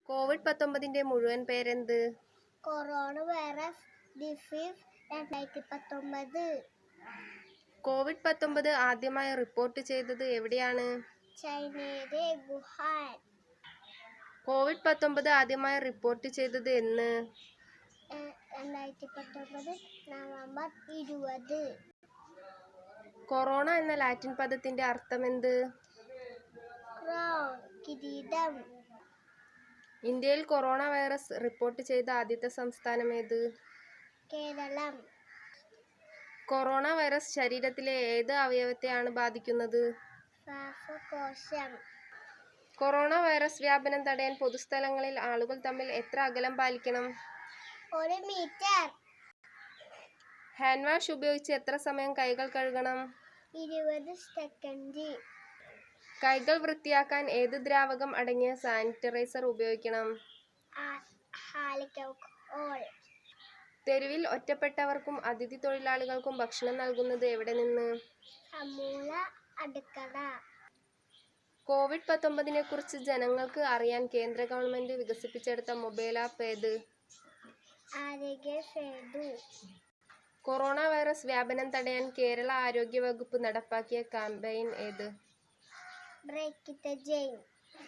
COVID-19 മുഴുവൻ പേരെന്ത്? Corona virus disease 2019. COVID-19 ആദ്യമായി റിപ്പോർട്ട് ചെയ്തത് എവിടെയാണ്? ചൈനയിലെ വുഹാൻ. കോവിഡ്-19 ആദ്യമായി റിപ്പോർട്ട് ചെയ്തത് എന്ന്? 2019 നവംബർ 20. കൊറോണ എന്ന ലാറ്റിൻ പദത്തിന്റെ അർത്ഥമെന്ത്? ക്രൗൺ, കിരീടം. ഇന്ത്യയിൽ കൊറോണ വൈറസ് റിപ്പോർട്ട് ചെയ്ത ആദ്യത്തെ സംസ്ഥാനം ഏത്? കേരളം. കൊറോണ വൈറസ് ശരീരത്തിലെ ഏത് അവയവത്തെയാണ് ബാധിക്കുന്നത്? ശ്വാസകോശം. കൊറോണ വൈറസ് വ്യാപനം തടയാൻ പൊതുസ്ഥലങ്ങളിൽ ആളുകൾ തമ്മിൽ എത്ര അകലം പാലിക്കണം? 1 മീറ്റർ. ഹാൻഡ് വാഷ് ഉപയോഗിച്ച് എത്ര സമയം കൈകൾ കഴുകണം? 20 സെക്കൻഡ്. കൈകൾ വൃത്തിയാക്കാൻ ഏത് ദ്രാവകം അടങ്ങിയ സാനിറ്റൈസർ ഉപയോഗിക്കണം? ആൽക്കഹോൾ. തെരുവിൽ ഒറ്റപ്പെട്ടവർക്കും അതിഥി തൊഴിലാളികൾക്കും ഭക്ഷണം നൽകുന്നത് എവിടെ നിന്ന്? സമൂല അടുക്കള. കോവിഡ്-19 കുറിച്ച് ജനങ്ങൾക്ക് അറിയാൻ കേന്ദ്ര ഗവൺമെന്റ് വികസിപ്പിച്ചെടുത്ത മൊബൈൽ ആപ്പ് ഏത്? ആരോഗ്യ സേതു. കൊറോണ വൈറസ് വ്യാപനം തടയാൻ കേരള ആരോഗ്യ വകുപ്പ് നടപ്പാക്കിയ ക്യാമ്പയിൻ ഏത്? Break the chain.